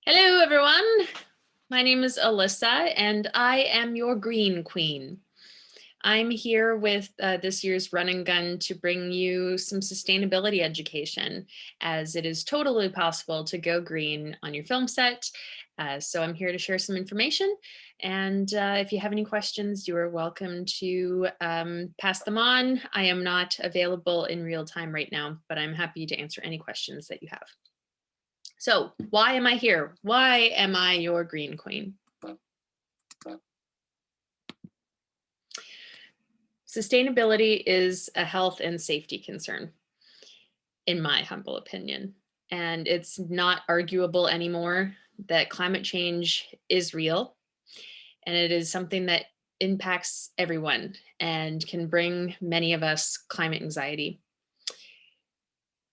Hello, everyone. My name is Alyssa, and I am your green queen. I'm here with this year's Run and Gun to bring you some sustainability education, as it is totally possible to go green on your film set. So I'm here to share some information. And if you have any questions, you are welcome to pass them on. I am not available in real time right now, but I'm happy to answer any questions that you have. So why am I here? Why am I your green queen? Sustainability is a health and safety concern, in my humble opinion. And it's not arguable anymore that climate change is real. And it is something that impacts everyone and can bring many of us climate anxiety.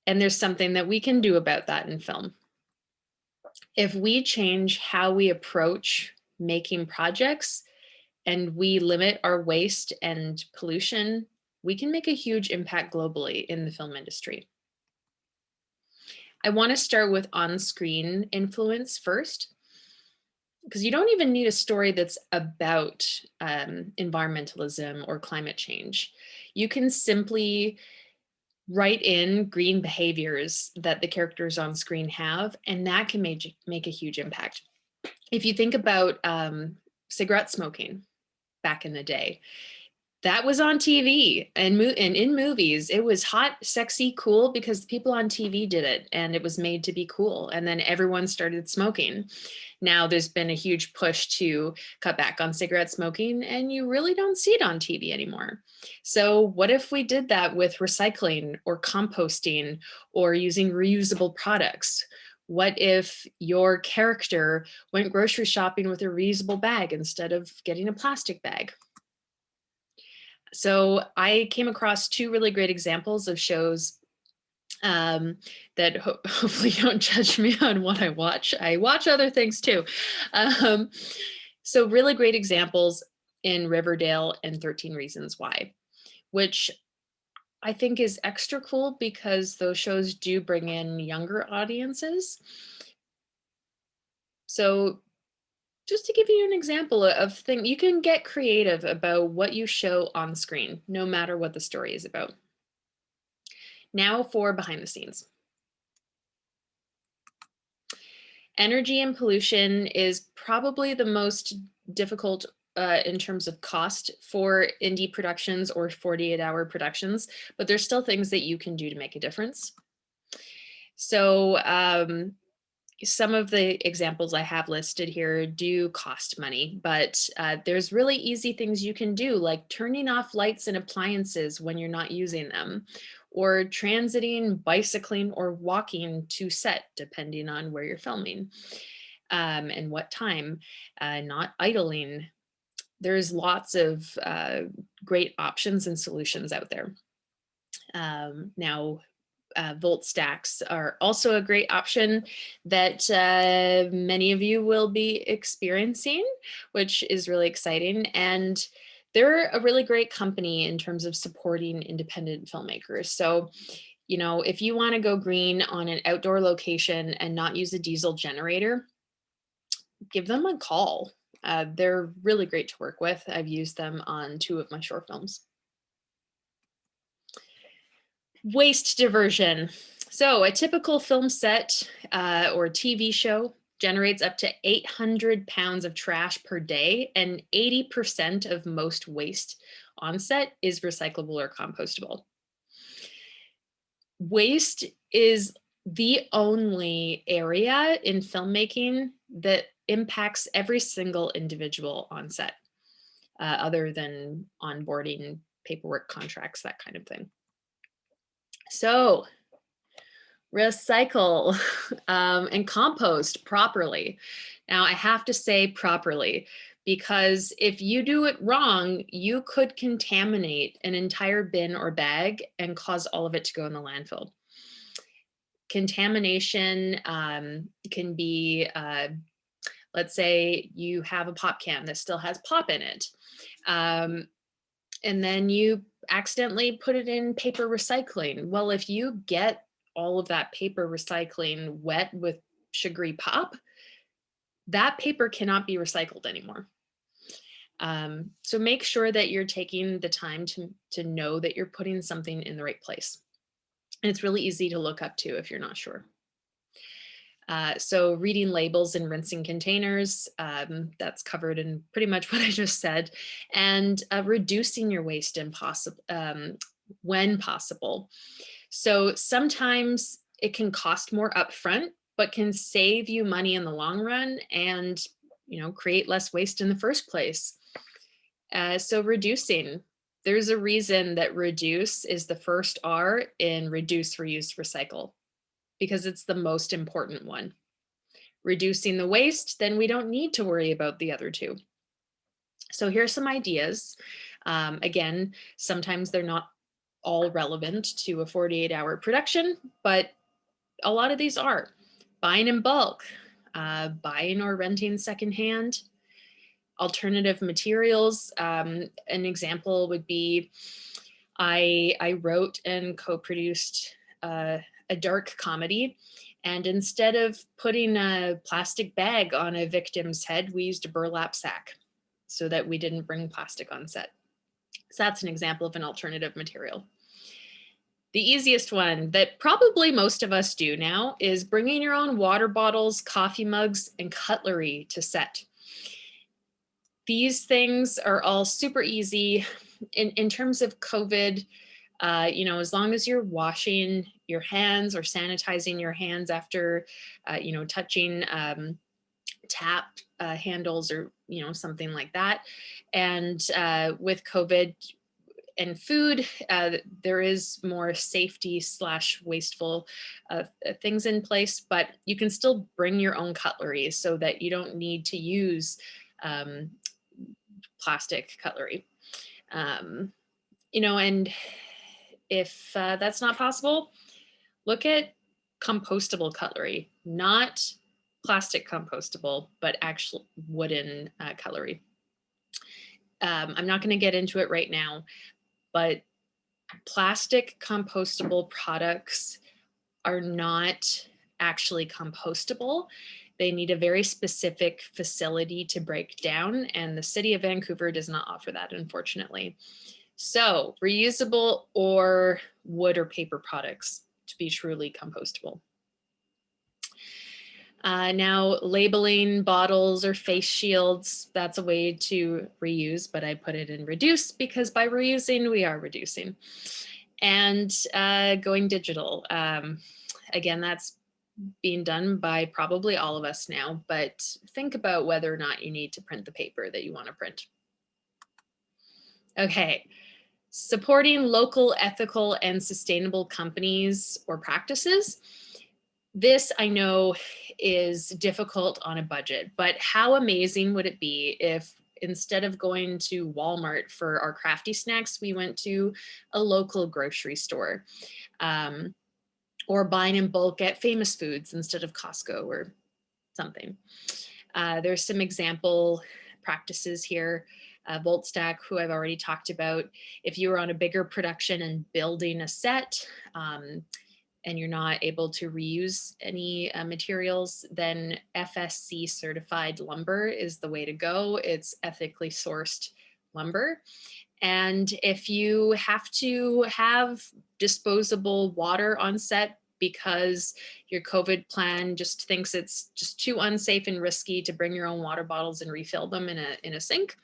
And there's something that we can do about that in film. If we change how we approach making projects and we limit our waste and pollution, we can make a huge impact globally in the film industry. I want to start with on-screen influence first, because you don't even need a story that's about environmentalism or climate change. You can simply write in green behaviors that the characters on screen have, and that can make a huge impact. If you think about cigarette smoking back in the day, that was on TV and in movies. It was hot, sexy, cool because the people on TV did it and it was made to be cool. And then everyone started smoking. Now there's been a huge push to cut back on cigarette smoking and you really don't see it on TV anymore. So what if we did that with recycling or composting or using reusable products? What if your character went grocery shopping with a reusable bag instead of getting a plastic bag? So I came across two really great examples of shows that hopefully don't judge me on what I watch. I watch other things too. So really great examples in Riverdale and 13 Reasons Why, which I think is extra cool because those shows do bring in younger audiences. So just to give you an example of thing, you can get creative about what you show on screen, no matter what the story is about. Now for behind the scenes. Energy and pollution is probably the most difficult in terms of cost for indie productions or 48-hour productions, but there's still things that you can do to make a difference. So some of the examples I have listed here do cost money, but there's really easy things you can do, like turning off lights and appliances when you're not using them, or transiting, bicycling, or walking to set, depending on where you're filming and what time, not idling. There's lots of great options and solutions out there. Now, volt stacks are also a great option that many of you will be experiencing, which is really exciting. And they're a really great company in terms of supporting independent filmmakers. So, you know, if you want to go green on an outdoor location and not use a diesel generator, give them a call. They're really great to work with. I've used them on 2 of my short films. Waste diversion. So a typical film set or TV show generates up to 800 pounds of trash per day, and 80% of most waste on set is recyclable or compostable. Waste is the only area in filmmaking that impacts every single individual on set, other than onboarding, paperwork, contracts, that kind of thing. So recycle and compost properly. Now I have to say properly, because if you do it wrong, you could contaminate an entire bin or bag and cause all of it to go in the landfill. Contamination can be, let's say you have a pop can that still has pop in it. And then you accidentally put it in paper recycling. Well, if you get all of that paper recycling wet with sugary pop, that paper cannot be recycled anymore. So make sure that you're taking the time to know that you're putting something in the right place. And it's really easy to look up to if you're not sure. So reading labels and rinsing containers, that's covered in pretty much what I just said, and reducing your waste when possible. So sometimes it can cost more upfront, but can save you money in the long run and, create less waste in the first place. So reducing, there's a reason that reduce is the first R in reduce, reuse, recycle, because it's the most important one. Reducing the waste, then we don't need to worry about the other two. So here's some ideas. Again, sometimes they're not all relevant to a 48-hour production, but a lot of these are. Buying in bulk, buying or renting secondhand, alternative materials. An example would be I wrote and co-produced a dark comedy, and instead of putting a plastic bag on a victim's head, we used a burlap sack so that we didn't bring plastic on set. So that's an example of an alternative material. The easiest one that probably most of us do now is bringing your own water bottles, coffee mugs, and cutlery to set. These things are all super easy. In terms of COVID, as long as you're washing your hands or sanitizing your hands after, touching tap handles or, something like that. And with COVID and food, there is more safety / wasteful things in place, but you can still bring your own cutlery so that you don't need to use plastic cutlery. And if that's not possible, look at compostable cutlery, not plastic compostable, but actual wooden cutlery. I'm not going to get into it right now, but plastic compostable products are not actually compostable. They need a very specific facility to break down, and the city of Vancouver does not offer that, unfortunately. So reusable or wood or paper products to be truly compostable. Now, labeling bottles or face shields, that's a way to reuse, but I put it in reduce because by reusing, we are reducing. And going digital. Again, that's being done by probably all of us now, but think about whether or not you need to print the paper that you want to print. Okay, supporting local, ethical, and sustainable companies or practices. This I know is difficult on a budget, but how amazing would it be if instead of going to Walmart for our crafty snacks, we went to a local grocery store, or buying in bulk at Famous Foods instead of Costco or something. There's some example practices here. Voltstack, who I've already talked about. If you were on a bigger production and building a set, and you're not able to reuse any materials, then FSC certified lumber is the way to go. It's ethically sourced lumber. And if you have to have disposable water on set because your COVID plan just thinks it's just too unsafe and risky to bring your own water bottles and refill them in a sink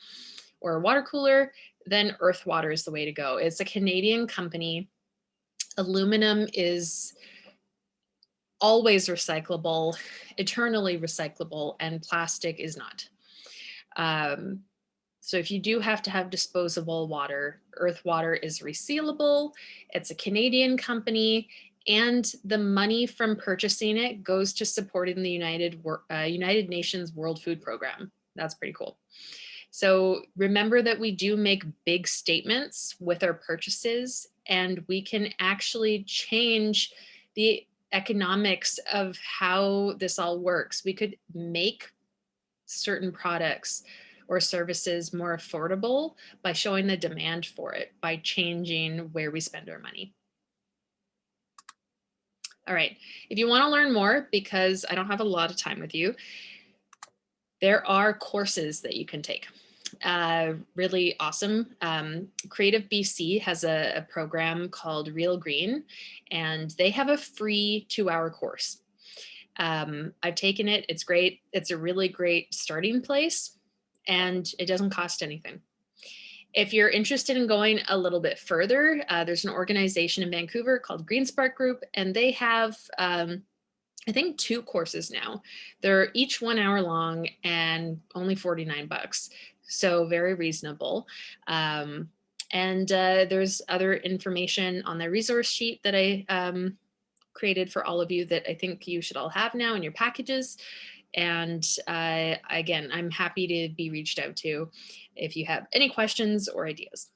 or a water cooler, then Earth Water is the way to go. It's a Canadian company. Aluminum is always recyclable, eternally recyclable, and plastic is not. So if you do have to have disposable water, Earth Water is resealable. It's a Canadian company, and the money from purchasing it goes to supporting the United Nations World Food Program. That's pretty cool. So remember that we do make big statements with our purchases, and we can actually change the economics of how this all works. We could make certain products or services more affordable by showing the demand for it, by changing where we spend our money. All right, if you want to learn more, because I don't have a lot of time with you, There are courses that you can take. Really awesome. Creative BC has a program called Real Green, and they have a free 2-hour course. I've taken it. It's great. It's a really great starting place, and it doesn't cost anything. If you're interested in going a little bit further, there's an organization in Vancouver called Green Spark Group, and they have I think 2 courses now. They're each 1 hour long and only $49. So very reasonable. And there's other information on the resource sheet that I created for all of you that I think you should all have now in your packages. And again, I'm happy to be reached out to if you have any questions or ideas.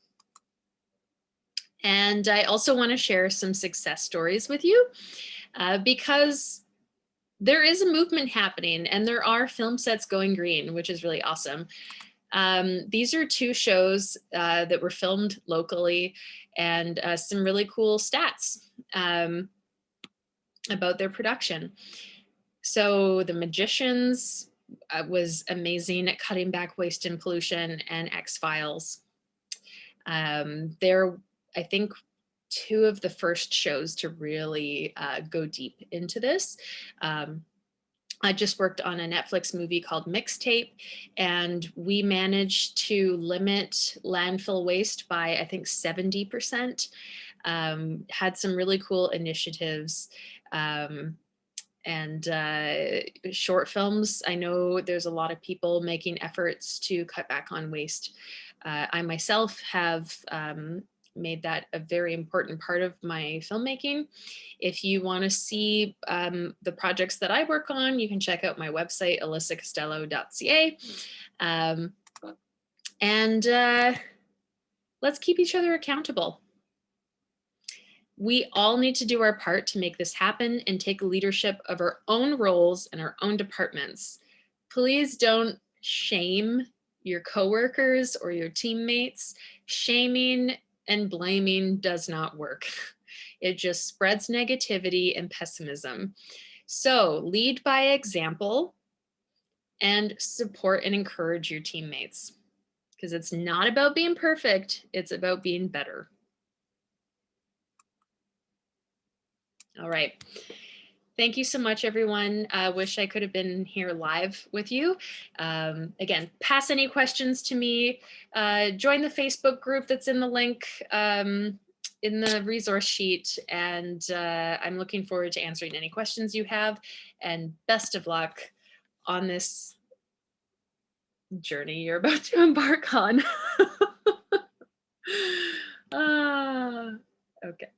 And I also want to share some success stories with you because there is a movement happening and there are film sets going green, which is really awesome. These are 2 shows that were filmed locally, and some really cool stats about their production. So The Magicians was amazing at cutting back waste and pollution, and X-Files. They're, I think, 2 of the first shows to really go deep into this. I just worked on a Netflix movie called Mixtape, and we managed to limit landfill waste by, I think, 70%. Had some really cool initiatives. And short films, I know there's a lot of people making efforts to cut back on waste. I myself have made that a very important part of my filmmaking. If you want to see the projects that I work on, you can check out my website, alyssakostello.ca. And let's keep each other accountable. We all need to do our part to make this happen and take leadership of our own roles and our own departments. Please don't shame your coworkers or your teammates. Shaming and blaming does not work. It just spreads negativity and pessimism. So lead by example and support and encourage your teammates, because it's not about being perfect, it's about being better. All right. Thank you so much, everyone. I wish I could have been here live with you. Again, pass any questions to me. Join the Facebook group that's in the link in the resource sheet. And I'm looking forward to answering any questions you have. And best of luck on this journey you're about to embark on. Okay.